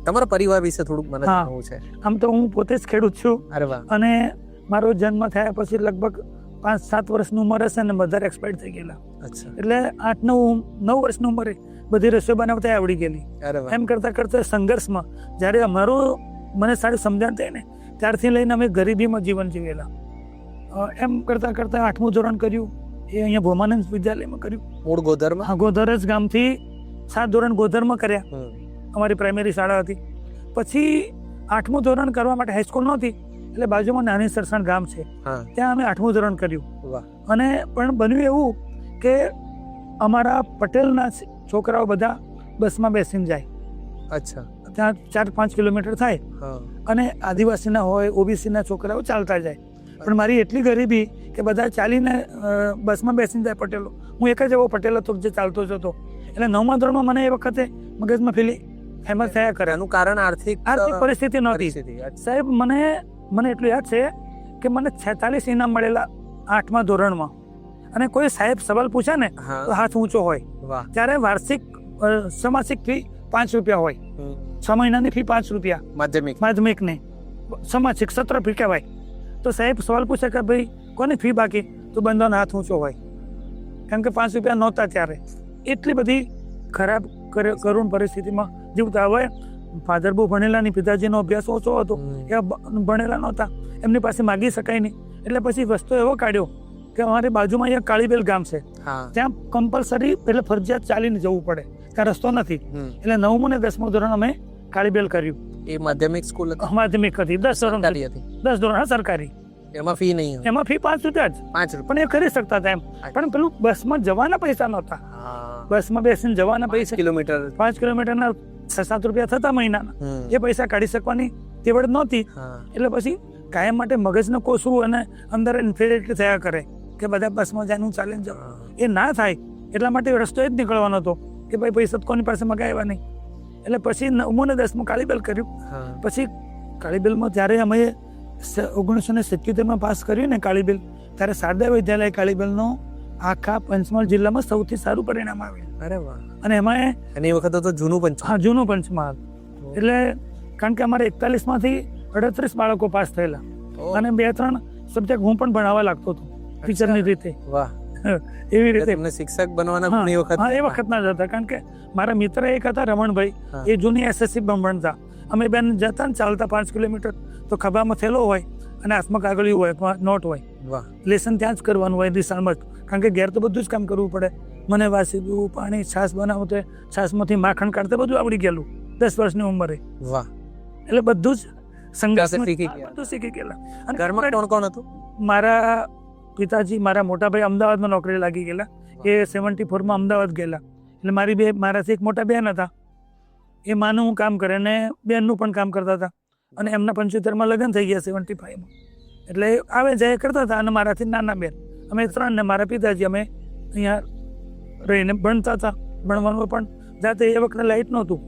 તમારા પરિવાર વિશે થોડુંક મને જાણવું છે. આમ તો હું પોતે જ ખેડૂત છું. અરે વાહ. અને મારો જન્મ થયા પછી લગભગ 5-7 વર્ષની ઉંમર હશે અને મધર એક્સપાયર થઈ ગયેલા. અચ્છા. એટલે 8-9 વર્ષની ઉંમરે બધી રસોઈ બનાવતા આવડી ગયેલી. અરે વાહ. એમ કરતા કરતા સંઘર્ષમાં જ્યારે મને સારી સમજણ થઈ ને ત્યારથી લઈને અમે ગરીબીમાં જીવન જીવેલા. એમ કરતા કરતા 8મું ધોરણ કર્યું એ અહીંયા ભોમાનંદ વિદ્યાલયમાં કર્યું. મૂળ ગોધરમાં? હા, ગોધર જ ગામથી 7 ધોરણ ગોધરમાં કર્યા. અમારી પ્રાઇમરી શાળા હતી. પછી 8મું ધોરણ કરવા માટે હાઈસ્કૂલ નહોતી એટલે બાજુમાં નાની સરસાણ ગામ છે ત્યાં અમે 8મું ધોરણ કર્યું. અને પણ બન્યું એવું કે અમારા પટેલના છોકરાઓ બધા બસમાં બેસીને જાય. અચ્છા. ત્યાં 4-5 કિલોમીટર થાય અને આદિવાસીના હોય ઓબીસીના છોકરાઓ ચાલતા જાય. પણ મારી એટલી ગરીબી કે બધા ચાલીને બસમાં બેસીને જાય પટેલો. હું એક જ એવો પટેલ હતો જે ચાલતો જ હતો. એટલે 9મા ધોરણમાં મને એ વખતે મગજમાં ફેમસ થયા કરે. એનું કારણ આર્થિક પરિસ્થિતિ નહોતી સાહેબ. મને એટલું યાદ છે કે મને 46 ઇનામ મળેલા 8મા ધોરણમાં. અને કોઈ સાહેબ સવાલ પૂછે ને તો હાથ ઊંચો હોય. ત્યારે વાર્ષિક સમાસિક ફી 5 રૂપિયા હોય. 6 મહિનાની ફી 5 રૂપિયા માધ્યમિકની. સમાસિક સત્ર ફી કહેવાય. તો સાહેબ સવાલ પૂછે કે ભાઈ કોની ફી બાકી, તો બંધાનો હાથ ઊંચો હોય. કેમ કે 5 રૂપિયા નહોતા ત્યારે. એટલી બધી ખરાબ કરુણ પરિસ્થિતિમાં જીવતા. હવે ફાધર બહુ ભણેલા નહીં, પિતાજીનો અભ્યાસ ઓછો હતો, એ ભણેલા નહોતા, એમની પાસે માગી શકાય નહીં. એટલે પછી રસ્તો એવો કાઢ્યો કે અમારી બાજુમાં અહીંયા કાળીબેલ ગામ છે, ત્યાં કમ્પલસરી એટલે ફરજિયાત ચાલીને જવું પડે, ત્યાં રસ્તો નથી. એટલે 9મું અને 10મું ધોરણ અમે કાળીબેલ કર્યું. એ માધ્યમિક સ્કૂલ હતી? માધ્યમિક હતી. 10 ધોરણ સરકારી. એમાં ફી નહીં? એમાં ફી 5 રૂપિયા જ. 5 રૂપિયા પણ એ કરી શકતા હતા એમ. પણ પેલું બસમાં જવાના પૈસા નહોતા. બસમાં બેસીને જવાના પૈસા 5 કિલોમીટરના 6-7 રૂપિયા થતા મહિનાના. એ પૈસા કાઢી શકવાની તેવડ નહોતી. એટલે પછી કાયમ માટે મગજને કોસવું અને અંદર ઇન્ફિરિટી થયા કરે કે બધા બસમાં જાય હું ચાલીને જાઉં. એ ના થાય એટલા માટે રસ્તો જ નીકળવાનો હતો કે ભાઈ પૈસા કોની પાસે મગાવ્યા નહીં. એટલે પછી 9મું અને 10મું કાળીબેલ કર્યું. પછી કાળીબેલમાં જ્યારે અમે 1977માં પાસ કર્યું ને કાળીબેલ, ત્યારે શારદા વિદ્યાલય કાળીબેલનો આખા પંચમહાલ જિલ્લામાં સૌથી સારું પરિણામ આવ્યું. અરે વાહ. અને એમાં એની વખતે તો જૂનું પંચમહાલ. હા, જૂનું પંચમહાલ. એટલે કારણ કે અમારે 41માંથી 38 બાળકો પાસ થયેલા અને 2-3 સબ્જેક્ટ હું પણ ભણાવવા લાગતો હતો ટીચરની રીતે. વાહ. એવી રીતે શિક્ષક બનવાના એ વખતના જ હતા. કારણ કે મારા મિત્ર એક હતા રમણભાઈ, એ જૂની SSC ભણતા. અમે બેન જતા ને ચાલતા 5 કિલોમીટર તો ખભામાં થેલો હોય અને હાથમાં કાગળિયું હોય, નોટ હોય. લેસન ત્યાં જ કરવાનું હોય દિશામાં જ. કારણ કે ઘેર તો બધું જ કામ કરવું પડે. મને વાસી દઉં, પાણી, છાશ બનાવતો, છાશમાંથી માખણ કાઢતા બધું આવડી ગયેલું 10 વર્ષની ઉંમરે. વાહ. એટલે બધું જ સંઘર્ષ બધું શીખી ગયેલા. અને ઘરમાં કોણ કોણ હતું? મારા પિતાજી, મારા મોટા ભાઈ અમદાવાદમાં નોકરી લાગી ગયેલા. એ 74માં અમદાવાદ ગયેલા. એટલે મારાથી એક મોટા બેન હતા. એ માનું હું કામ કરે અને બેનનું પણ કામ કરતા હતા. અને એમના 75માં લગ્ન થઈ ગયા 75માં. એટલે આવે જાય કરતા હતા. અને મારાથી નાના બેન અમે 3 ને મારા પિતાજી અમે અહીંયા રહીને ભણતા હતા. ભણવાનું પણ જાતે. એ વખતે લાઇટ નહોતું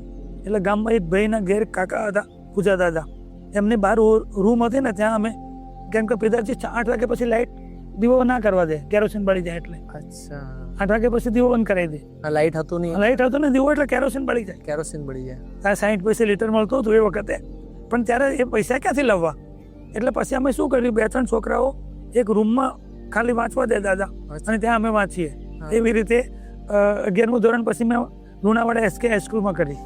એટલે ગામમાં એક ભાઈના ઘેર કાકા હતા પૂજા દાદા, એમની બહાર રૂમ હતી ને ત્યાં અમે, કેમ કે પિતાજી 8 વાગ્યા પછી લાઇટ દીવો ના કરવા દે, કેરોસીન બળી જાય એટલે. 8 વાગ્યા પછી દીવો બંધ કરાવી દે. લાઇટ હતું નહીં? લાઇટ હતું ને દીવો એટલે કેરોસીન બળી જાય. ત્યાં 60 પૈસા લીટર મળતું હતું એ વખતે. પણ ત્યારે એ પૈસા ક્યાંથી લાવવા? એટલે પછી અમે શું કર્યું, 2-3 છોકરાઓ એક રૂમમાં ખાલી વાંચવા દે દાદા, અને ત્યાં અમે વાંચીએ. એવી રીતે 11મું ધોરણ પછી મેં લુણાવાડા SK હાઈસ્કૂલમાં કરી.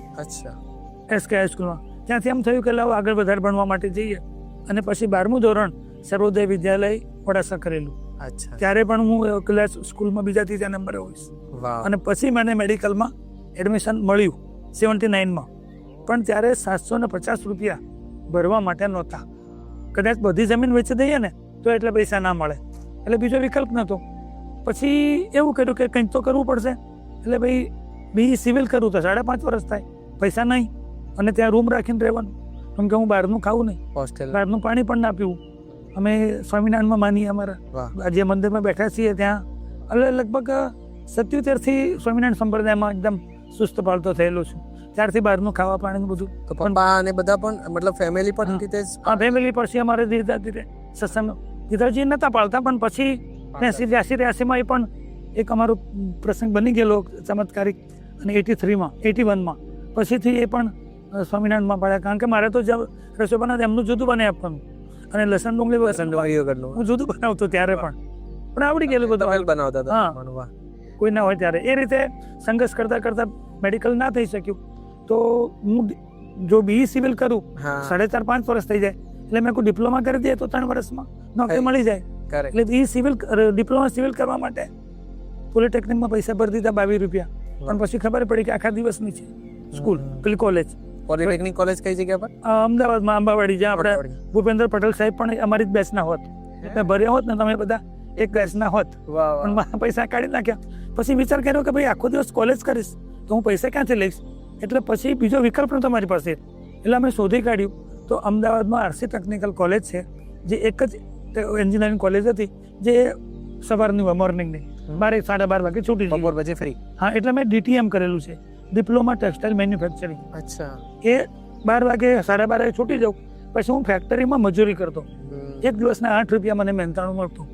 SK હાઈસ્કૂલમાં. ત્યાંથી એમ થયું કે લાવો આગળ વધારે ભણવા માટે જઈએ. અને પછી 12મું ધોરણ સર્વોદય વિદ્યાલય વડાસા કરેલું. ત્યારે પણ હું ક્લાસ સ્કૂલમાં બીજા 3જા નંબરે હોઈશ. અને પછી મને મેડિકલમાં એડમિશન મળ્યું 79માં. પણ ત્યારે 750 રૂપિયા ભરવા માટે નહોતા. કદાચ બધી જમીન વેચી દઈએ ને તો એટલે પૈસા ના મળે. એટલે બીજો વિકલ્પ નહોતો. પછી એવું કર્યું કે કંઈક તો કરવું પડશે. એટલે ભાઈ BE સિવિલ કરવું તો 5.5 વર્ષ થાય, પૈસા નહીં, અને ત્યાં રૂમ રાખીને રહેવાનું. કેમ કે હું બહારનું ખાવું નહીં, બહારનું પાણી પણ ના પીવું. અમે સ્વામિનારાયણમાં માનીએ અમારા જે મંદિરમાં બેઠા છીએ ત્યાં. એટલે લગભગ 77થી સ્વામિનારાયણ સંપ્રદાયમાં એકદમ સુસ્ત પાલતો થયેલો છું. ત્યારથી બહારનું ખાવા પાણીનું બધું. અને બધા પણ મતલબ ફેમિલી પણ ફેમિલી પછી અમારે ધીરે ધીરે સત્સંગ પિતાજી નહોતા પાળતા, પણ પછી 83-84માં એ પણ એક અમારો પ્રસંગ બની ગયેલો ચમત્કારિક. અને 81માં પછીથી એ પણ સ્વામિનારાયણમાં પડ્યા, કારણ કે મારે તો જે રસોઈ બનાવે એમનું જુદું બનાવી આપવાનું, અને લસણ ડુંગળી વગરનું હું જુદું બનાવતો ત્યારે પણ આવડી ગયેલું બધું. તમે બનાવતા હતા હા. જમવાનું, વાહ. કોઈ ના હોય ત્યારે એ રીતે સંઘર્ષ કરતા કરતા મેડિકલ ના થઈ શક્યું, તો હું જો BE સિવિલ કરું હા 4.5-5 વર્ષ થઈ જાય, એટલે મેં કોઈ ડિપ્લોમા કરી દઈએ તો 3 વર્ષમાં નોકરી મળી જાય. correct. એટલે એ સિવિલ ડિપ્લોમા સિવિલ કરવા માટે પોલિટેકનિકમાં પૈસા ભરી દીધા 22 રૂપિયા, પણ પછી ખબર પડી કે આખા દિવસની છે સ્કૂલ, પેલી કોલેજ પોલિટેકનિક કોલેજ કઈ જગ્યા પર? અમદાવાદમાં અંબાવાડી, જ્યાં આપણે ભૂપેન્દ્ર પટેલ સાહેબ પણ અમારી જ બેચના હોત, મેં ભર્યા હોત ને તમે બધા એક બેચના હોત, વાહ પણ વાહ. મારા પૈસા કાઢી નાખ્યા. પછી વિચાર કર્યો કે ભાઈ આખો દિવસ કોલેજ કરીશ તો હું પૈસા ક્યાંથી લઈશ, એટલે પછી બીજો વિકલ્પ નતો મારી પાસે, એટલે અમે શોધી કાઢ્યું તો અમદાવાદમાં RC ટેકનિકલ કોલેજ છે, જે એક જ એન્જિનિયરિંગ કોલેજ હતી, જે સવારની હોય, મોર્નિંગની 12-12:30 વાગે છૂટી જાય. બપોર પછી ફ્રી? હા, એટલે મેં DTM કરેલું છે, ડિપ્લોમા ટેક્સટાઇલ મેન્યુફેક્ચરિંગ. અચ્છા. એ 12 વાગે 12:30 વાગે છૂટી જાઉં, પછી હું ફેક્ટરીમાં મજૂરી કરતો. એક દિવસના 8 રૂપિયા મને મહેનતાણું મળતું,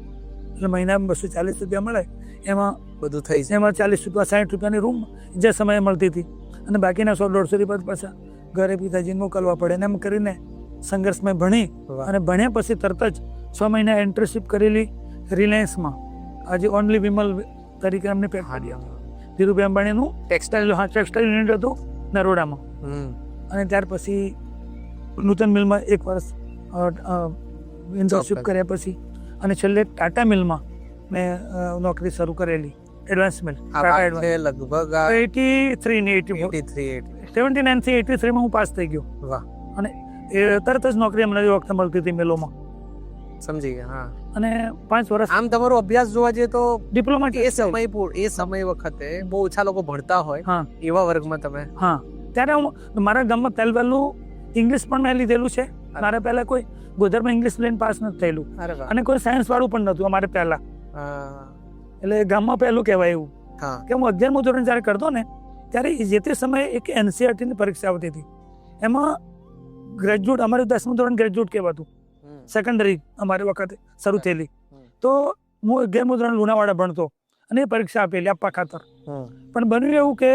એટલે મહિનામાં 240 રૂપિયા મળે, એમાં બધું થઈ જાય. એમાં 40 રૂપિયા 60 રૂપિયાની રૂમ જે સમયે મળતી હતી, અને બાકીના 100-150 રૂપિયા પાછા ઘરે પિતાજીને મોકલવા પડે, ને એમ કરીને સંઘર્ષમાં ભણી, વાહ. અને ભણ્યા પછી તરત જ 6 મહિના ઇન્ટર્નશીપ કરેલી રિલાયન્સમાં, આજે ઓનલી વિમલ તરીકે અમને ફેક્ટરી ધીરુભાઈ અંબાણીનું ટેક્સટાઇલ યુનિટ હતું નરોડામાં. અને ત્યાર પછી નૂતન મિલમાં 1 વર્ષ ઇન્ટર્નશીપ કર્યા પછી, અને છેલ્લે ટાટા મિલમાં મેં નોકરી શરૂ કરેલી, એડવાન્સ મિલ. લગભગ 83 ને 79 થી 83 માં હું પાસ થઈ ગયો, વાહ. અને એ તરત જ નોકરી અમને એ વખતે મળતી હતી મિલોમાં, સમજી ગયા. હા. અને 5 વર્ષ આમ તમારો અભ્યાસ જોવા જઈએ તો ડિપ્લોમા. એ સમય વખતે બહુ ઓછા લોકો ભણતા હોય, હા એવા વર્ગમાં તમે? હા, ત્યારે હું મારા ગામમાં પહેલું ઇંગ્લિશ પણ મેં લીધેલું છે. મારે પહેલા કોઈ ગોધરમાં ઇંગ્લિશ લઈને પાસ નથી થયેલું, અરે વાહ. અને કોઈ સાયન્સ વાળું પણ નહોતું અમારે પહેલા, હા. એટલે ગામમાં પહેલું કહેવાય એવું. હા. કે હું 11મું ધોરણ જ્યારે કરતો ને, ત્યારે જે તે સમયે એક NCERT ની પરીક્ષા આવતી હતી, એમાં ગ્રેજ્યુએટ, અમારે 10મું ધોરણ ગ્રેજ્યુએટ કહેવાતું, સેકન્ડરી અમારી વખતે શરૂ થયેલી. તો હું 11મું ધોરણ લુણાવાડા ભણતો, અને એ પરીક્ષા આપેલી આપવા ખાતર. પણ બન્યું એવું કે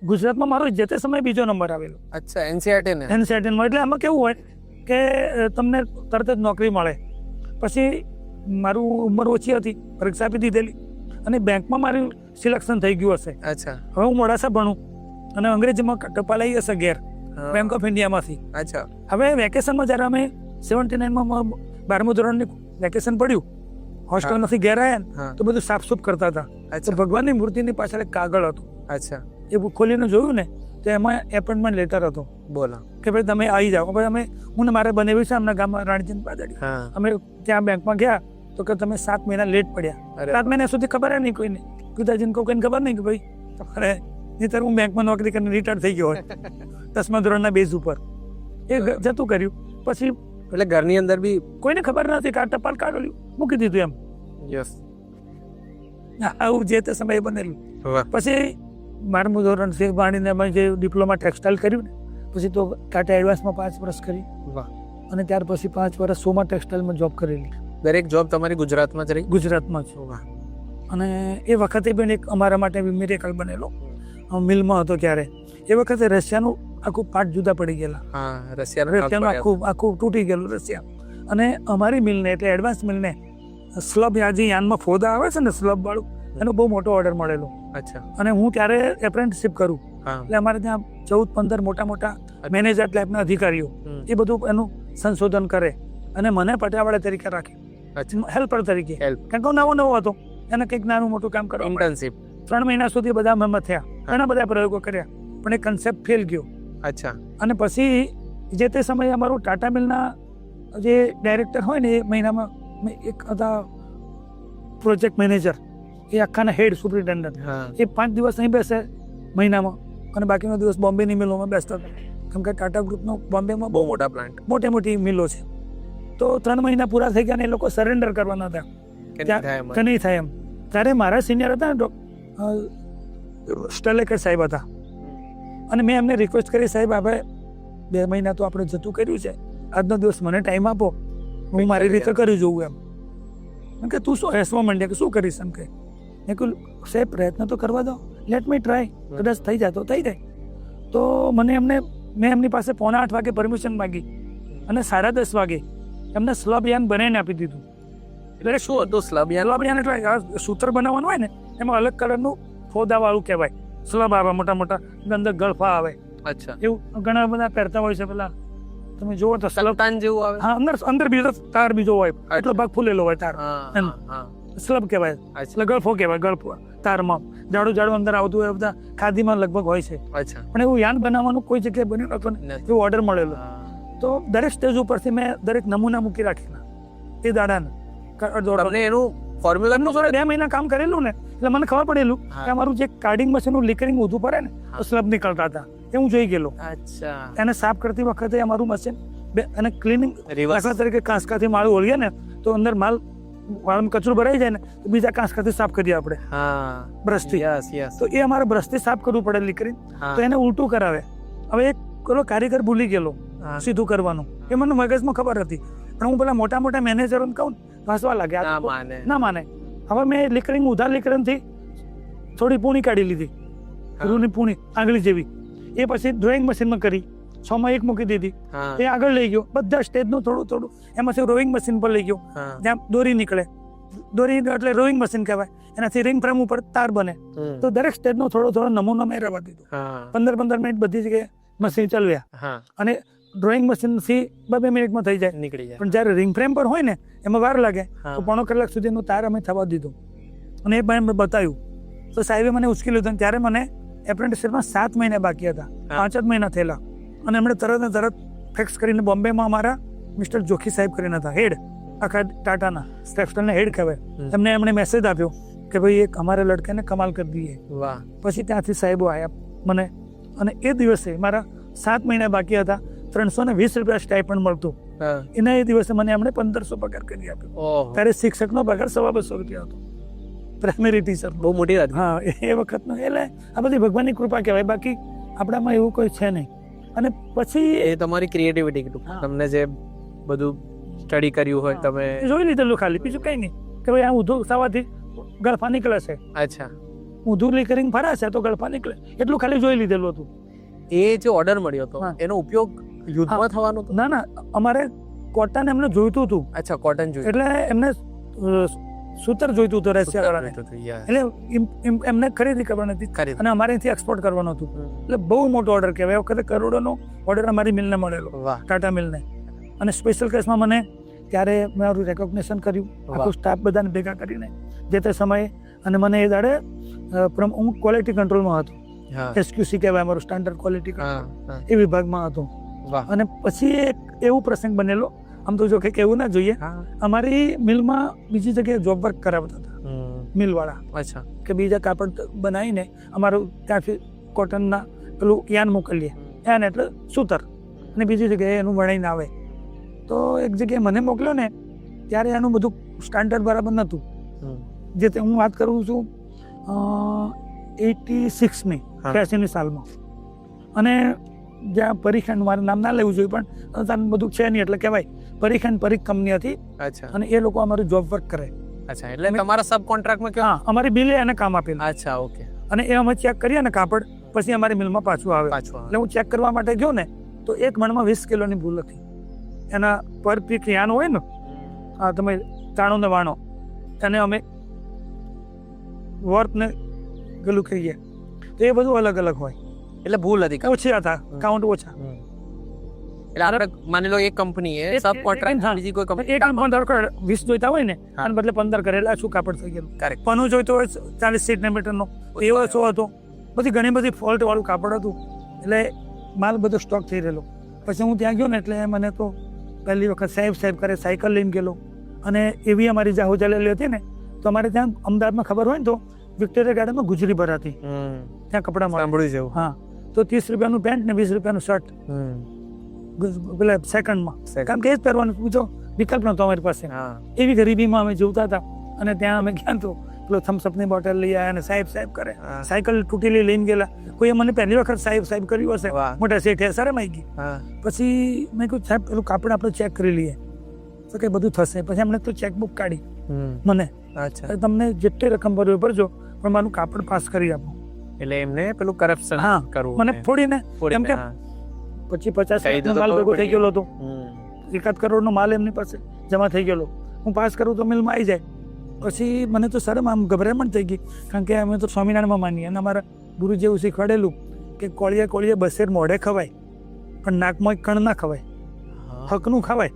ગુજરાતમાં મારો જે તે સમયે બીજો નંબર આવેલો. અચ્છા, NCERT ને? NCERT માં. એટલે આમાં કેવું હોય કે તમને તરત જ નોકરી મળે. પછી મારું ઉંમર ઓછી હતી, પરીક્ષા આપી દીધેલી, અને બેંકમાં મારું સિલેક્શન થઈ ગયું હશે. અચ્છા. હવે હું મોડાસા ભણું, અને અંગ્રેજીમાં ટપાલ આવી હશે ઘેર, બેંક ઓફ ઇન્ડિયામાંથી. અચ્છા. હવે વેકેશનમાં જ્યારે અમે 79માં 12મું ધોરણની વેકેશન પડ્યું, હોસ્ટેલમાંથી ઘેર આવ્યા, તો બધું સાફસૂફ કરતા હતા. તો ભગવાનની મૂર્તિની પાછળ એક કાગળ હતું. અચ્છા. એ ખોલીને જોયું ને, તો એમાં એપોઇન્ટમેન્ટ લેટર હતો. બોલો. કે ભાઈ તમે આવી જાઓ. પછી અમે, હું ને મારે બનેવી છે અમના ગામમાં રાણજીન પાદડી, અમે ત્યાં બેંકમાં ગયા, તો કે તમે 7 મહિના લેટ પડ્યા. 7 મહિના સુધી ખબર નહીં કોઈને, પિતાજીને કોઈને ખબર નહીં કે ભાઈ તમારે, નહીંતર હું બેંકમાં નોકરી કરીને રિટાયર થઈ ગયો હોય 10મા ધોરણના બેઝ ઉપર. એ જતું કર્યું. પછી એટલે ઘરની અંદર બી કોઈને ખબર નથી કે આ ટપાલ કાઢ્યું, મૂકી દીધું એમ. યસ. આવું જે તે સમયે બનેલું. વાહ. પછી 12મું ધોરણ થી વાણીને અમે જે ડિપ્લોમા ટેક્સટાઇલ કર્યું ને, પછી તો ટાટા એડવાન્સમાં 5 વર્ષ કરી, વાહ. અને ત્યાર પછી 5 વર્ષ સોમા ટેક્સટાઇલમાં જોબ કરેલી. દરેક જોબ તમારી ગુજરાતમાં જ રહી? ગુજરાતમાં જ. વાહ. અને એ વખતે પણ એક અમારા માટે મિરેકલ બનેલો. મિલમાં હતો ત્યારે, એ વખતે રશિયાનું આખું પાર્ટ જુદા પડી ગયેલા. હા, રશિયાનું રશિયાનું આખું તૂટી ગયેલું રશિયા. અને અમારી મિલને, એટલે એડવાન્સ મિલને, સ્લબ જે યાનમાં ફોદા આવે છે ને, સ્લબ વાળું, એનો બહુ મોટો ઓર્ડર મળેલો. અચ્છા. અને હું ત્યારે એપ્રેન્ટિસશીપ કરું, એટલે અમારે ત્યાં 14-15 મોટા મેનેજર ટાઈપના અધિકારીઓ, એ બધું એનું સંશોધન કરે, અને મને પટાવાળા તરીકે રાખે, હેલ્પર તરીકે. કારણ કે નવો હતો, એને કંઈક નાનું મોટું કામ કરવા. ઇન્ટર્નશીપ 3 મહિના સુધી બધા મહેમત થયા, ઘણા બધા પ્રયોગો કર્યા, પણ એ કન્સેપ્ટ ફેલ ગયો. અચ્છા. અને પછી જે તે સમયે અમારું ટાટા મિલના જે ડાયરેક્ટર હોય ને, એ મહિનામાં એક હતા પ્રોજેક્ટ મેનેજર, એ આખાના હેડ સુપ્રિન્ટેન્ડન્ટ, એ 5 દિવસ અહીં બેસે મહિનામાં, અને બાકીનો દિવસ બોમ્બેની મિલોમાં બેસતા હતા. કેમ કે ટાટા ગ્રુપનો બોમ્બેમાં બહુ મોટા પ્લાન્ટ, મોટી મિલો છે. તો 3 મહિના પૂરા થઈ ગયા ને એ લોકો સરેન્ડર કરવાના હતા કે નહીં થાય એમ. ત્યારે મારા સિનિયર હતા ને, સ્ટલેકર સાહેબ હતા, અને મેં એમને રિક્વેસ્ટ કરી, સાહેબ આપણે 2 મહિના તો આપણે જતું કર્યું છે, આજનો દિવસ મને ટાઈમ આપો, હું મારી રીતે કરી જોઉં એમ. એમ કે તું શું હસવા માંડ્યા, કે શું કરીશ? એમ કે મેં કહ્યું, સાહેબ પ્રયત્ન તો કરવા દો, લેટ મી ટ્રાય, કદાચ થઈ જાય તો થઈ જાય. તો મને એમને મેં એમની પાસે 7:45 વાગે પરમિશન માંગી અને 10:30 વાગે એમને સ્લબ યાન બનાવીને આપી દીધું. એટલે શું હતું સ્લબ યાન? સ્લબ યાન એટલે આ સૂત્ર બનાવવાનું હોય ને એમાં અલગ કલરનું ફોદાવાળું કહેવાય. સ્લબ આવે મોટા મોટા, અંદર ગળફા આવે, અચ્છા, એવું ઘણા બધા પહેરતા હોય છે પેલા. તમે જુઓ તો સ્લબ, સલતાન જેવું આવે. હા, અંદર બીજો તાર બીજો હોય, એટલો ભાગ ફૂલેલો હોય તાર, હા, હા. સ્લબ કહેવાય. એટલે ગળફો કહેવાય. ગળફો તારમાં જાડું અંદર આવતું હોય, બધા ખાદીમાં લગભગ હોય છે. અચ્છા. પણ એવું યાન બનાવવાનું કોઈ જગ્યાએ બન્યું નતું ને, એવું ઓર્ડર મળેલો. તો દરેક સ્ટેજ ઉપરથી મેં દરેક નમૂના મૂકી રાખેલા એ દાડાને. તમને એનું ફોર્મ્યુલા એમનું 2 મહિના કામ કરેલું ને, એટલે મને ખબર પડેલું કે અમારું જે કાર્ડિંગ મશીનનું લિકરિંગ ઊંધું પડે ને તો સ્લબ નીકળતા હતા, એ હું જોઈ ગયેલો. અચ્છા. એને સાફ કરતી વખતે અમારું મશીન અને ક્લિનિંગ દાખલા તરીકે કાંસકાથી માળ ઓળીએ ને તો અંદર વાળમાં કચરું ભરાઈ જાય ને તો બીજા કાંસકાથી સાફ કરીએ આપણે બ્રશથી. તો એ અમારે બ્રશથી સાફ કરવું પડે લિકરિંગ. તો એને ઉલટું કરાવે. હવે એક પેલો કારીગર ભૂલી ગયેલો સીધું કરવાનું, એ મને મગજમાં ખબર હતી. પણ હું પેલા મોટા મોટા મેનેજરોને કહું હસવા લાગે, ના માને. હવે મેં લિકરિંગ ઉધાર લિકરિંગથી થોડી પૂણી કાઢી લીધી, રૂની પૂણી આંગળી જેવી. એ પછી ડ્રોઈંગ મશીનમાં કરી, 6 માં 1 મૂકી દીધી. એ આગળ લઈ ગયો, બધા સ્ટેજનું થોડું એમાંથી રોઈંગ મશીન પર લઈ ગયો, જ્યાં દોરી નીકળે. દોરી એટલે રોઈંગ મશીન કહેવાય. એનાથી રિંગ ફ્રેમ ઉપર તાર બને. તો દરેક સ્ટેજનો થોડો નમૂનો મેં રવા દીધો. 15 મિનિટ બધી જગ્યાએ મશીન ચાલ્યા. અને ડ્રોઈંગ મશીન થી 2 મિનિટમાં થઈ જાય, નીકળી જાય. પણ જયારે રિંગ ફ્રેમ પર હોય ને એમાં વાર લાગે, તો 1.5 કલાક સુધીનું તાર અમે થવા દીધું. અને એ મેં બતાવ્યું તો સાહેબે મને ઉચકી લીધું. ત્યારે મને એપ્રેન્ટિસશીપમાં 7 મહિના બાકી હતા, 5 જ મહિના થયેલા. અને એમણે તરત ફિક્સ કરીને બોમ્બેમાં અમારા મિસ્ટર જોખી સાહેબ કરીને હતા, હેડ આખા ટાટાના ટેક્સટાઇલના હેડ કહેવાય. એમણે મેસેજ આપ્યો કે ભાઈ એક અમારા લડકાને કમાલ કરી દઈએ. પછી ત્યાંથી સાહેબો આવ્યા મને, અને એ દિવસે મારા 7 મહિના બાકી હતા. 320 રૂપિયા સ્ટાઇપન્ડ મળતું. એના એ દિવસે મને એમણે 1500 પગાર કરી આપ્યો. ત્યારે શિક્ષકનો પગાર 250 રૂપિયા હતો, પ્રાઇમરી ટીચર. બહુ મોટી વાત. હા, એ વખતનો. એટલે આ બધી ભગવાનની કૃપા કહેવાય, બાકી આપણામાં એવું કોઈ છે નહીં. અને પછી એ તમારી ક્રિએટિવિટી કીધું, તમને જે બધું સ્ટડી કર્યું હોય તમે જોઈ લીધેલું ખાલી, બીજું કઈ નહીં. કે ભાઈ આ ઊંધું થવાથી ગળફા નીકળે છે. અચ્છા. ઊંધું લિકરિંગ ફરા છે તો ગળફા નીકળે, એટલું ખાલી જોઈ લીધેલું હતું. એ જે ઓર્ડર મળ્યો હતો એનો ઉપયોગ યુદ્ધમાં થવાનો હતો? ના, અમારે કોટન એમને જોઈતું હતું. અચ્છા, કોટન જોઈતું. એટલે એમને સૂતર જોઈતું હતું રશિયાવાળાને. એટલે એમને ખરીદી કરવાની હતી અને અમારે અહીંથી એક્સપોર્ટ કરવાનું હતું. એટલે બહુ મોટો ઓર્ડર કહેવાય. એ વખતે કરોડોનો ઓર્ડર અમારી મિલને મળેલો, ટાટા મિલને. અને સ્પેશિયલ કેસમાં મને ત્યારે મારું રેકોગ્નિશન કર્યું, આખું સ્ટાફ બધાને ભેગા કરીને જે તે સમયે. અને મને એ દાડે હું ક્વોલિટી કંટ્રોલમાં હતો, SQC કહેવાય અમારું, સ્ટાન્ડર્ડ ક્વોલિટી કંટ્રોલ, એ વિભાગમાં હતો. અને પછી એક એવું પ્રસંગ બનેલો, આમ તો જો કે કેવું ના જોઈએ, અમારી મિલમાં બીજી જગ્યાએ જોબ વર્ક કરાવતા હતા મિલ વાળા. અચ્છા. કે બીજા કાપડ બનાવીને અમારું ત્યાંથી કોટનના પેલું યાન મોકલીએ. યાન એટલે સૂતર, અને બીજી જગ્યાએ એનું વણાઈને આવે. તો એક જગ્યાએ મને મોકલ્યો ને, ત્યારે એનું બધું સ્ટાન્ડર્ડ બરાબર નહોતું. જે હું વાત કરું છું 86ની 83ની સાલમાં. અને જ્યાં પરીખંડ, મારું નામ ના લેવું જોઈએ પણ તારું બધું છે નહીં એટલે કહેવાય, પરીખંડ કંપની હતી. અચ્છા. અને એ લોકો અમારું જોબ વર્ક કરે. અચ્છા, એટલે તમારા સબ કોન્ટ્રાક્ટમાં કેવું? હા, અમારી બિલે એને કામ આપેલું. અચ્છા, ઓકે. અને એ અમે ચેક કરીએ ને કાપડ, પછી અમારી મિલમાં પાછું આવે. એટલે હું ચેક કરવા માટે ગયો ને તો એક મણમાં 20 કિલોની ભૂલ હતી. એના પર પીક યાન હોય ને, હા, તમે તાણો ને વાણો, એને અમે વર્ક ને ગલું કહીએ, તો એ બધું અલગ અલગ હોય. એટલે ભૂલ હતી, ઓછા હતા, કાઉન્ટ ઓછા. એટલે આપણે માની લો એક કંપની એ સબ કોન્ટ્રાક્ટ, બીજી કોઈ કંપની એક કંપની ધારો કે 20 જોઈતા હોય ને, આને બદલે 15 કરેલા, શું કાપડ થઈ ગયેલું. કરેક્ટ. પનું જોઈતો હોય 40 સેન્ટીમીટરનો, એવો શો હતો. બધી ઘણી બધી ફોલ્ટ વાળું કાપડ હતું. એટલે માલ બધો સ્ટોક થઈ રહેલો. પછી હું ત્યાં ગયો ને, એટલે મને તો પહેલી વખત સાહેબ કરે સાયકલ લઈને ગયેલો. અને એવી અમારી જાહો ચાલેલી હતી ને, તો અમારે ત્યાં અમદાવાદમાં ખબર હોય ને તો વિક્ટોરિયા ગાર્ડનમાં ગુજરી ભરાતી, ત્યાં કપડા સાંભળ્યું છે. હા, તો 30 રૂપિયાનું પેન્ટ ને 20 રૂપિયાનું શર્ટ પેલા સેકન્ડમાં. કારણ કે એ જ પહેરવાનું, બીજો વિકલ્પ નહોતો અમારી પાસે. એવી ગરીબીમાં અમે જીવતા હતા. અને ત્યાં અમે ગયા તો પેલો થમ્સઅપની બોટલ લઈ આવ્યા અને સાહેબ કરે. સાયકલ તૂટેલી લઈને ગયેલા. કોઈ મને પહેલી વખત સાહેબ કર્યું હશે, મોટા શેઠે શરમ આવી ગઈ. પછી મેં કહ્યું સાહેબ પેલું કાપડ આપણે ચેક કરી લઈએ તો કઈ બધું થશે. પછી એમણે તો ચેકબુક કાઢી મને, તમને જેટલી રકમ ભરવી ભરજો, પણ મારું કાપડ પાસ કરી આપો. એટલે એમને પેલું કરપ્શન કરવું, મને ફોડીને, એમ કે 25-50 કઈ તો લાખનો માલ ખબર ભેગો થઈ પડી. ગયેલો હતો. હમ. 1 કરોડનો માલ એમની પાસે જમા થઈ ગયેલો. હું પાસ કરું તો મિલમાં આવી જાય. પછી મને તો શરમ આમ ગભરામણ થઈ ગઈ, કારણ કે અમે તો સ્વામિનારાયણમાં માનીએ અને અમારા ગુરુજી એવું શીખવાડેલું કે કોળીએ બસેર મોઢે ખવાય પણ નાકમાં એક કણ ના ખવાય. હકનું ખવાય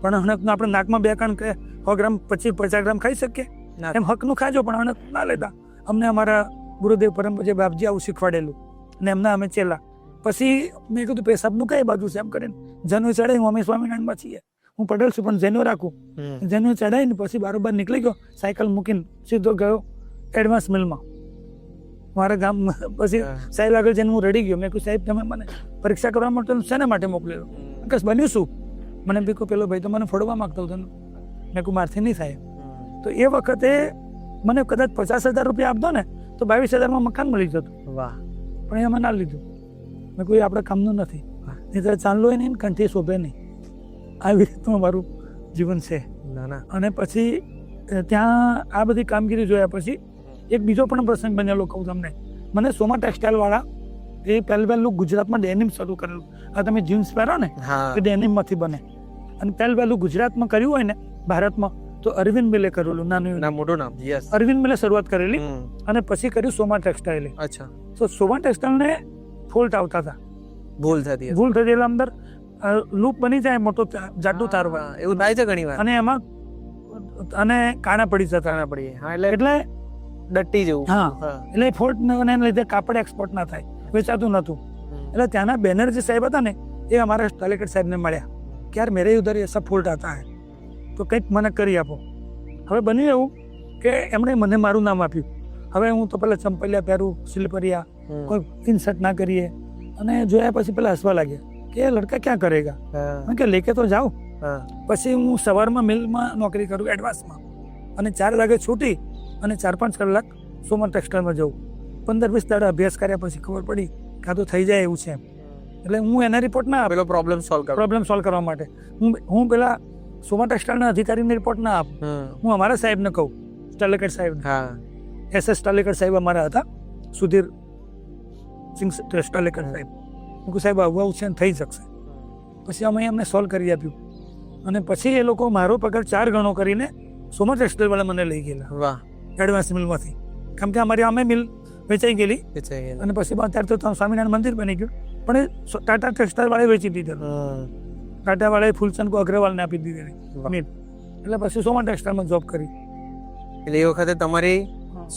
પણ હણકનું આપણે નાકમાં 2 કણ કે 100 ગ્રામ 25-50 ગ્રામ ખાઈ શકીએ ના. એમ હકનું ખાજો પણ હણક ના લેતા. અમને અમારા ગુરુદેવ પરમ પૂજ્ય બાપજી આવું શીખવાડેલું અને એમના અમે ચેલા. પછી મેં કીધું પેશાબનું કઈ બાજુ છે એમ કરીને જનુ ચડાવી, અમે સ્વામિનારાયણમાં છીએ, હું પડેલ છું પણ જેનો રાખું. હમ. જેનું ચડાવીને પછી બારોબાર નીકળી ગયો, સાયકલ મૂકીને સીધો ગયો એડવાન્સ મિલમાં મારા ગામ. પછી હા. સાહેબ આગળ જઈને હું રડી ગયો. મેં કહ્યું સાહેબ તમે મને પરીક્ષા કરવા માટે શેના માટે મોકલેલો? બસ બન્યું શું? મને બી પેલો ભાઈ તો મને ફોડવા માંગતો હતો. મેં કહું મારથી નહીં થાય. તો એ વખતે મને કદાચ 50,000 રૂપિયા આપતો ને તો 22,000માં મકાન મળી જતું, વાહ. પણ એ મને ના લીધું. મેં કોઈ આપણે કામનું નથી, નહીં તો ચાંદલો નહીં ને કંઠી શોભે નહીં. આવી રીતનું અમારું જીવન છે. ના ના. અને પછી ત્યાં આ બધી કામગીરી જોયા પછી એક બીજો પણ પ્રસંગ બનેલો કહું તમને. મને સોમા ટેક્સટાઇલવાળા એ પહેલું ગુજરાતમાં ડેનિમ શરૂ કરેલું. આ તમે જીન્સ પહેરો ને હા. એ ડેનિમમાંથી બને. અને પહેલું ગુજરાતમાં કર્યું હોય ને ભારતમાં તો અરવિંદ મિલે કરેલું, નાનું ના, મોટું નામ. યસ. અરવિંદ મિલે શરૂઆત કરેલી હમ. અને પછી કર્યું સોમા ટેક્સટાઇલે. અચ્છા. તો સોમા ટેક્સટાઇલને ફોલ્ટ આવતા હતા, ભૂલ થતી હશે. ભૂલ થઈ અંદર લૂપ બની જાય મોટો જાડું તારવા, હા, એવું થાય છે ઘણી વાર. અને એમાં અને કાણા પડી જતા. કાણા પડીએ. હા, એટલે એટલે ડટ્ટી જેવું. હા. હા. એટલે ફોલ્ટ ને લીધે કાપડ એક્સપોર્ટ ના થાય, વેચાતું નહોતું. હમ. એટલે ત્યાંના બેનર્જી સાહેબ હતા ને એ અમારા ટાલેકટ સાહેબને મળ્યા કે યાર મેરે ઉધર એસા ફોલ્ટ આતા હૈ તો કંઈક મને કરી આપો. હવે બન્યું એવું કે એમણે મને મારું નામ આપ્યું. હવે હું તો પેલા ચંપલિયા પહેરું, સિલપરિયા, હમ. કોઈ ઇન્સર્ટ ના કરીએ. અને જોયા પછી પેલા હસવા લાગ્યા કે એ લડકા ક્યાં કરેગા. હા. મેં કે લેકે તો જાઓ. હા. પછી હું સવારમાં મિલમાં નોકરી કરું એડવાન્સમાં, અને 4 વાગે છૂટી અને 4-5 કલાક સોમા ટેક્સટાઇલમાં જવું. 15-20 દાડા અભ્યાસ કર્યા પછી ખબર પડી કે આ તો થઈ જાય એવું છે. એટલે હું એના રિપોર્ટ ના આપે, પેલો પ્રોબ્લેમ સોલ્વ કરો. પ્રોબ્લેમ સોલ્વ કરવા માટે હું પેલા સોમા ટેક્સટાઇલના અધિકારીને રિપોર્ટ ના આપું. હમ. હું અમારા સાહેબને કહું, ટાલેકટ સાહેબને. હા. SS ટાલેકટ સાહેબ અમારા હતા, સુધીર સિંહ ટાલેકટ સાહેબ. હું કહું સાહેબ આવું છે ને થઈ શકશે. પછી અમે એમને સોલ્વ કરી આપ્યું. અને પછી એ લોકો મારો પગાર 4 ગણો કરીને સોમા ટેક્સટાઇલવાળા મને લઈ ગયેલા વાહ. એડવાન્સ મિલમાંથી. કેમ કે અમારી અમે મિલ વેચાઈ ગયેલી. વેચાઈ ગયેલા. અને પછી અત્યારે તો સ્વામિનારાયણ મંદિર બની ગયું, પણ એ ટાટા ટેક્સટાઇલવાળાએ વેચી દીધેલું. હમ. ટાટાવાળાએ ફૂલચંદ અગ્રવાલને આપી દીધેલી વાહ. મિલ. એટલે પછી સોમા ટેક્સટાઇલમાં જોબ કરી. એટલે એ વખતે તમારી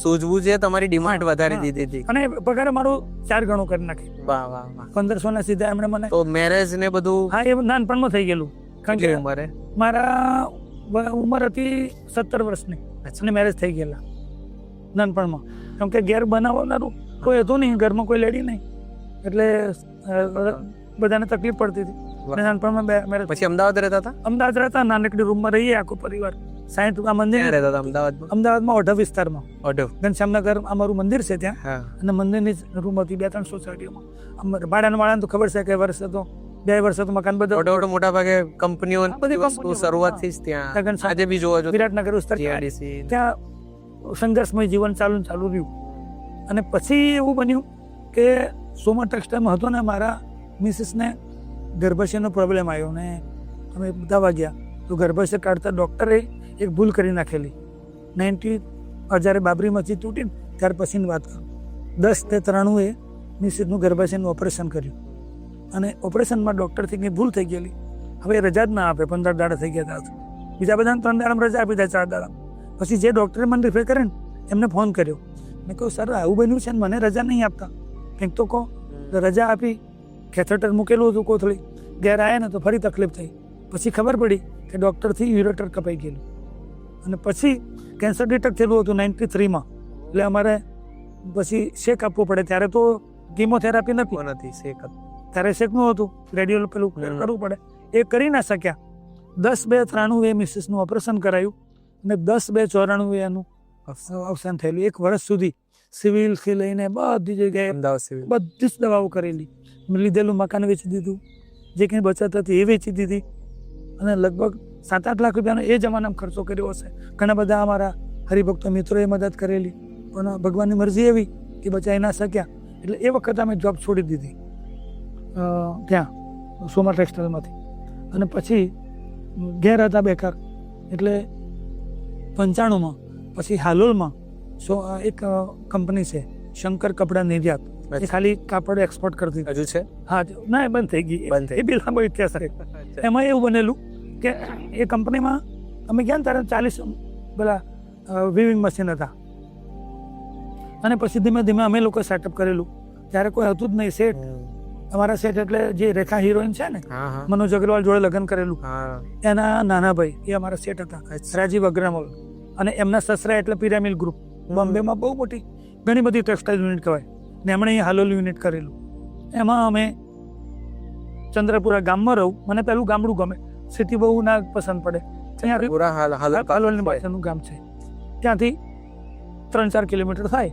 સૂઝબૂઝ એ તમારી ડિમાન્ડ વધારી હા. દીધી હતી. અને પગાર મારો 4 ગણો કરી નાખી. વાહ વાહ વાહ. 1500 ના સીધા એમણે મને. તો મેરેજ ને બધું હા, એ નાનપણમાં થઈ ગયેલું. કારણ કેટલી કે ઉંમરે? મારા ઉંમર હતી 17 વર્ષની અને મેરેજ થઈ ગયેલા નાનપણમાં. કેમ કે ઘેર બનાવનારું કોઈ હતું નહીં, ઘરમાં કોઈ લેડી નહીં, એટલે બધાને તકલીફ પડતી હતી. વાહ. અને નાનપણમાં મેરેજ. પછી અમદાવાદ રહેતા હતા? અમદાવાદ રહેતા, નાનકડી રૂમમાં રહીએ આખો પરિવાર. 60 આ મંદિર ક્યાં રહેતા હતા અમદાવાદમાં? અમદાવાદમાં ઓઢવ વિસ્તારમાં ઓઢવ. ઘનશ્યામનગર અમારું મંદિર છે ત્યાં. હા. અને મંદિરની રૂમ હતી 2-3 સોસાયટીઓમાં. ભાડાના તો ખબર છે કે વર્ષે તો 2 વર્ષે તો મકાન બધું. ઓઢવ તો મોટા ભાગે કંપનીઓ આ બધી કંપનીઓ. શરૂઆતથી જ ત્યાં લગન આજે બી જોવા જો વિરાટનગર વિસ્તાર TRDC. ત્યાં સંઘર્ષમય જીવન ચાલુ રહ્યું. અને પછી એવું બન્યું કે સોમા ટેક્સટાઇલમાં હતો ને મારા મિસિસને ગર્ભાશયનો પ્રોબ્લેમ આવ્યો ને અમે દવા ગયા તો ગર્ભાશય કાઢતા ડૉક્ટરે એક ભૂલ કરી નાખેલી. 90 જ્યારે બાબરી મસ્જિદ તૂટી ને ત્યાર પછીની વાત કરું, 10-93 મિસિસનું ગર્ભાશયનું ઓપરેશન કર્યું. અને ઓપરેશનમાં ડૉક્ટરથી કંઈ ભૂલ થઈ ગયેલી. હવે રજા જ ના આપે, 15 દાડા થઈ ગયા હતા. બીજા બધાને 3 દાડામાં રજા આપી દે, 4 દાડા. પછી જે ડૉક્ટરે મને રિફર કરે ને એમને ફોન કર્યો. મેં કહ્યું સર આવું બન્યું છે ને મને રજા નહીં આપતા, કંઈક તો કહો. રજા આપી, કેથેટર મૂકેલું હતું કોથળી, ઘેર આવ્યા ને તો ફરી તકલીફ થઈ. પછી ખબર પડી કે ડૉક્ટરથી યુરેટર કપાઈ ગયેલું. અને પછી કેન્સર ડિટેક્ટ થયેલું હતું 93માં. એટલે અમારે પછી શેક આપવો પડે. ત્યારે તો કીમોથેરાપી નથી, ત્યારે શેકનું હતું, રેડિયો પેલું કરવું પડે. એ કરી ના શક્યા. 10/2/93 મિસિસનું ઓપરેશન કરાયું અને 10/2/94 એનું અવસાન થયેલું. 1 વર્ષ સુધી સિવિલથી લઈને બધી જગ્યાએ અમદાવાદ સિવિલ બધી જ દવાઓ કરેલી. લીધેલું મકાન વેચી દીધું, જે કંઈ બચત હતી એ વેચી દીધી. અને લગભગ 7-8 લાખ રૂપિયાનો એ જમાનામાં ખર્ચો કર્યો હશે. ઘણા બધા અમારા હરિભક્તો મિત્રોએ મદદ કરેલી, પણ ભગવાનની મરજી એવી કે બચાવી ના શક્યા. એટલે એ વખતે અમે જોબ છોડી દીધી ત્યાં. સોમા ટેક્સટાઇલમાંથી. અને પછી ઘેર હતા બેકાર, એટલે 95માં પછી હાલોલમાં એક કંપની છે શંકર કપડા નિર્યાત, એ ખાલી કાપડ એક્સપોર્ટ કરતી. હજુ છે? હા, ના, એ બંધ થઈ ગઈ. એ બી લાંબો ઇતિહાસ છે. એમાં એવું બનેલું કે એ કંપનીમાં અમે ગયા ને ત્યારે 40 પેલા વિવિંગ મશીન હતા. અને પછી ધીમે ધીમે અમે લોકો સેટઅપ કરેલું. ત્યારે કોઈ હતું જ નહીં સેટ. અમારા સેટ એટલે જે રેખા હિરોઈન છે ને, મનોજ અગ્રવાલ જોડે લગ્ન કરેલું, એના નાના ભાઈ એ અમારા સેટ હતા, રાજીવ અગ્રવાલ. અને એમના સસરા એટલે પિરામિલ ગ્રુપ, બોમ્બેમાં બહુ મોટી ઘણી બધી ટેક્સટાઇલ યુનિટ કહેવાય ને, એમણે અહીંયા હાલોલ યુનિટ કરેલું. એમાં અમે ચંદ્રપુરા ગામમાં રહું. મને પેલું ગામડું ગમે, સિટી બહુ ના પસંદ પડે. હાલોલની પાસેનું ગામ છે, ત્યાંથી 3-4 કિલોમીટર થાય.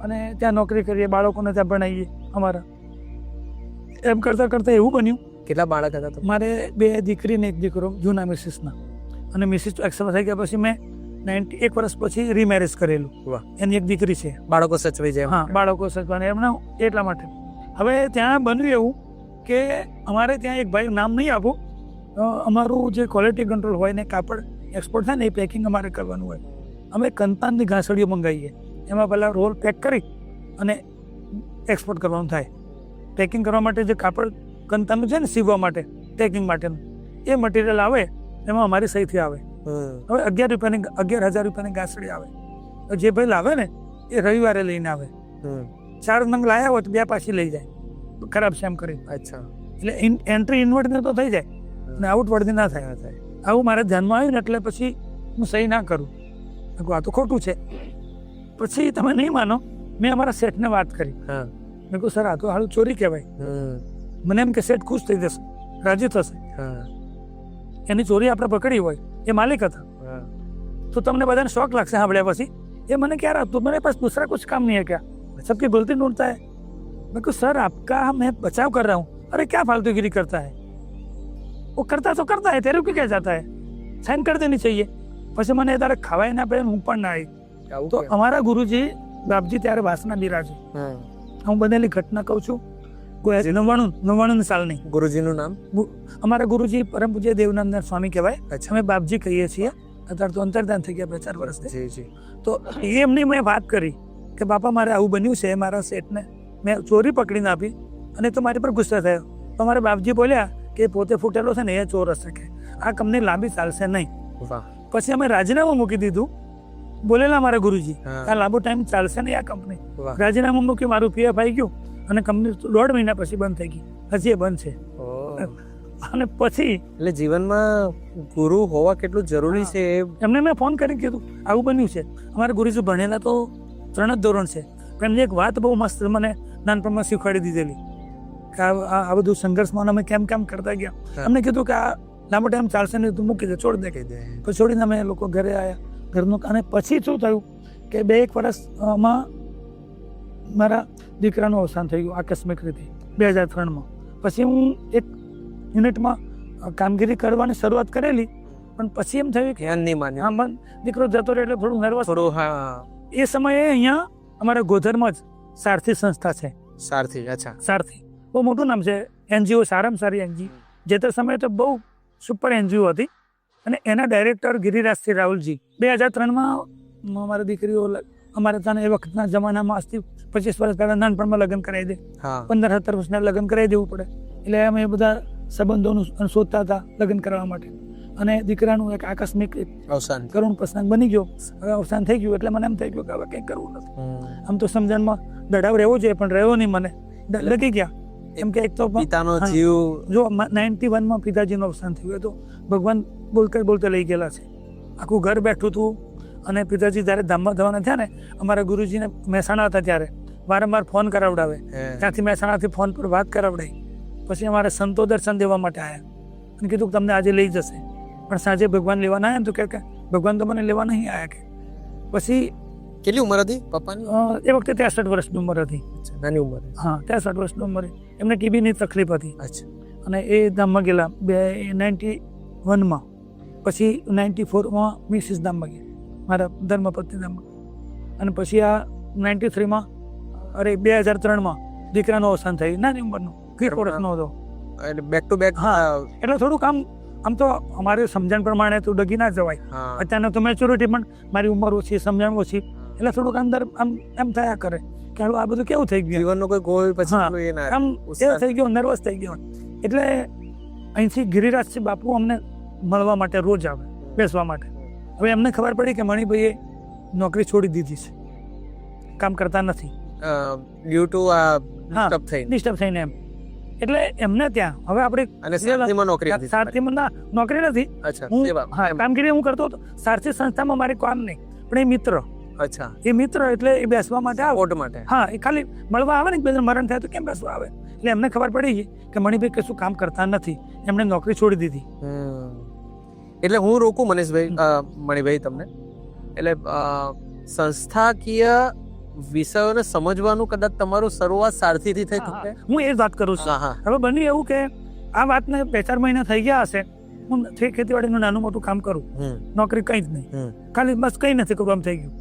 અને ત્યાં નોકરી કરીએ, બાળકોને ત્યાં ભણાવીએ અમારા. એમ કરતાં કરતાં એવું બન્યું. કેટલા બાળક હતા? મારે 2 દીકરી ને 1 દીકરો, જૂના મિસિસના. અને મિસિસ એક્સપાયર થઈ ગયા પછી મેં 1 વર્ષ પછી રીમેરેજ કરેલું. એની 1 દીકરી છે. બાળકો સચવાઈ જાય? હા, બાળકો સચવાને એમના એટલા માટે. હવે ત્યાં બન્યું એવું કે અમારે ત્યાં એક ભાઈ, નામ નહીં આપું, અમારું જે ક્વોલિટી કંટ્રોલ હોય ને કાપડ એક્સપોર્ટ થાય ને એ પેકિંગ અમારે કરવાનું હોય. અમે કંતાનની ઘાસડીઓ મંગાવીએ, એમાં પહેલાં રોલ પેક કરી અને એક્સપોર્ટ કરવાનું થાય. પેકિંગ કરવા માટે જે કાપડ કંતાનું છે ને સીવવા માટે, પેકિંગ માટેનું, એ મટીરિયલ આવે એમાં અમારી સહીથી આવે. હવે 11,000 રૂપિયાની ઘાસડી આવે. જે ભાઈ લાવે ને એ રવિવારે લઈને આવે. 4 નંગ લાયા હોય તો 2 પાછી લઈ જાય, ખરાબ છે એમ કરી. અચ્છા. એટલે એન્ટ્રી ઇનવર્ડને તો થઈ જાય ને આઉટવર્ડની ના થાય. આવું મારે ધ્યાનમાં આવ્યું ને એટલે પછી હું સહી ના કરું. આ તો ખોટું છે. પછી તમે નહીં માનો, મેં અમારા શેઠને વાત કરી. મેં કહ્યું સર, આ તો હાલ ચોરી કહેવાય. મને એમ કે શેઠ ખુશ થઈ જશે, રાજી થશે. એની ચોરી આપણે પકડી હોય, એ માલિક હતા, તો તમને બધાને શોખ લાગશે સાંભળ્યા પછી. એ મને ક્યાં रहा, तो मेरे पास दूसरा कुछ काम नहीं है क्या, सबकी गलती ढूंढता है. मैं कहूँ सर आपका मैं बचाव कर रहा हूँ. अरे क्या फालतूगिरी करता है, वो करता तो करता है, तेरे को क्या जाता है, साइन कर देनी चाहिए. પછી મને તારે ખવાય ના પડે, હું પણ ના આવી. તો અમારા ગુરુજી બાપજી ત્યારે વાસના બિરાજે. હું બનેલી ઘટના કહું છું. 99 સાલની. ગુરુજીનું નામ? અમારા ગુરુજી પરમ પૂજ્ય દેવનંદન સ્વામી કહેવાય. અમે બાપજી કહીએ છીએ. અત્યારે તો અંતરદાન થઈ ગયા 2-4 વર્ષથી. તો એમની મેં વાત કરી કે બાપા મારે આવું બન્યું છે, મારા શેઠને મેં ચોરી પકડીને આપી અને તો મારી પર ગુસ્સો થયો. તો મારા બાપજી બોલ્યા કે પોતે ફૂટેલો છે ને એ ચોર હશે, કે આ કંપની લાંબી ચાલશે નહીં. પછી અમે રાજીનામું મૂકી દીધું. બોલેલા મારા ગુરુજી, આ લાંબો ટાઈમ ચાલશે નહીં આ કંપની. રાજીનામું મૂક્યું, મારું પીએફ આવી ગયું અને કંપની 1.5 મહિના પછી બંધ થઈ ગઈ. હજી એ બંધ છે. અને પછી એટલે જીવનમાં ગુરુ હોવા કેટલું જરૂરી છે એમને મેં ફોન કરીને કીધું આવું બન્યું છે. અમારા ગુરુજી ભણેલા તો 3 જ ધોરણ છે, પણ એમની એક વાત બહુ મસ્ત મને નાનપણમાં શીખવાડી દીધેલી કે આ બધું સંઘર્ષમાં અમે કેમ કરતા ગયા. અમને કીધું કે આ લાંબો ટાઈમ ચાલશે નહીં, તું મૂકી દે, છોડી દે. પછી છોડીને અમે લોકો ઘરે આવ્યા ઘરનું. અને પછી શું થયું કે 2-1 વર્ષમાં મારા દીકરાનું અવસાન થઈ ગયું આકસ્મિક રીતે 2003માં. પછી હું એક યુનિટમાં કામગીરી કરવાની શરૂઆત કરેલી, પણ પછી એમ થયું કે દીકરો જતો રહ્યો એટલે થોડું નર્વસ. એ સમયે અહીંયા અમારા ગોધરમાં જ સારથી સંસ્થા છે. સારથી? અચ્છા. સારથી બહુ મોટું નામ છે. એનજીઓ સારામાં સારી એનજીઓ, જે તે સમયે તો બહુ સુપર એનજીઓ હતી. અને એના ડાયરેક્ટર ગિરિરાજસિંહ રાહુલજી 2003માં મારી દીકરીઓ અમારે ત્યાં એ વખતના જમાનામાં આજથી 25 વર્ષ પહેલા નાનપણમાં લગ્ન કરાવી દે. 15-17 વર્ષના લગ્ન કરાવી દેવું પડે. એટલે અમે બધા સંબંધોનું શોધતા હતા લગ્ન કરવા માટે. અને દીકરાનું એક આકસ્મિક અવસાન, કરુણ પ્રસંગ બની ગયો. હવે અવસાન થઈ ગયું એટલે મને એમ થઈ ગયું કે હવે કંઈ કરવું નથી. આમ તો સમજણમાં દડાવ રહેવો જોઈએ, પણ રહ્યો નહીં. મને લગી ગયા એમ કે એક તો પિતાનો જીવ, જો 91માં પિતાજીનું અવસાન થયું હતું, ભગવાન બોલતા લઈ ગયેલા છે. આખું ઘર બેઠું હતું. અને પિતાજી જ્યારે ધામમાં જવાના થયા ને, અમારા ગુરુજીને મહેસાણા હતા ત્યારે વારંવાર ફોન કરાવડાવે, ત્યાંથી મહેસાણાથી ફોન પર વાત કરાવડાવી. પછી અમારે સંતો દર્શન દેવા માટે આવ્યા અને કીધું કે તમને આજે લઈ જશે, પણ સાંજે ભગવાન લેવા ના આવ્યા. તો કે ભગવાન તો મને લેવા નહીં આવ્યા. કે પછી કેટલી ઉંમર હતી પપ્પાની? એ વખતે 63 વર્ષની ઉંમર હતી. નાની ઉંમર? હા, 63 વર્ષની ઉંમરે. એમને ટીબીની તકલીફ હતી. અચ્છા. અને એ ધામમાં ગયેલા 91માં. પછી 94માં મિસિસ ધામમાં ગયા, મારા ધર્મપત્ની ધામમાં. અને પછી આ 93માં 2003માં દીકરાનું અવસાન થયું, નાની ઉંમરનું, 20 વર્ષનો હતો. Back to back. હા. એટલે થોડુંક આમ તો અમારી સમજણ પ્રમાણે તો ડગી ના જવાય. અત્યારનો તો મેચ્યોરિટી પણ મારી ઉંમર ઓછી, સમજણ ઓછી, એટલે થોડુંક અંદર આમ એમ થયા કરે કે આ બધું કેવું થઈ ગયું, જીવનનો કોઈ ગોલ પછી આમ એવું થઈ ગયો, નર્વસ થઈ ગયો. એટલે અહીંથી ગિરિરાજસિંહ બાપુ અમને મળવા માટે રોજ આવે, બેસવા માટે. હવે એમને ખબર પડી કે મણિભાઈએ નોકરી છોડી દીધી છે, કામ કરતા નથી ડ્યુ ટુ ડિસ્ટર્બ થઈને એમ. એટલે એમને ત્યાં હવે આપણે સારથીમાં નોકરી નથી, કામગીરી હું કરતો હતો સારથી સંસ્થામાં, મારે કામ નહીં, પણ એ મિત્ર. અચ્છા. એ મિત્ર એટલે એ બેસવા માટે આવે. હા, એ ખાલી મળવા આવે ને, બે મરણ થાય તો કેમ બેસવા આવે. એટલે એમને ખબર પડી ગઈ કે મણિભાઈ કશું કામ કરતા નથી, એમને નોકરી છોડી દીધી. એટલે હું રોકું મનીષભાઈ, મણિભાઈ તમને, એટલે સંસ્થાકીય વિષયોને સમજવાનું કદાચ તમારું શરૂઆત સારથીથી થઈ શકે. હું એ જ વાત કરું છું. હવે બન્યું એવું કે આ વાતને 2-4 મહિના થઈ ગયા હશે, હું ખેતીવાડીનું નાનું મોટું કામ કરું, નોકરી કંઈ જ નહીં, ખાલી બસ કંઈ નથી કરવું એમ થઈ ગયું.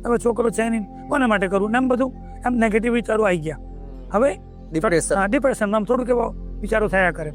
હવે છોકરો છે નહીં, કોના માટે કરવું ને એમ બધું એમ નેગેટિવ વિચારો આવી ગયા. હવે ડિપ્રેશનમાં થોડુંક એવો વિચારો થયા કરે.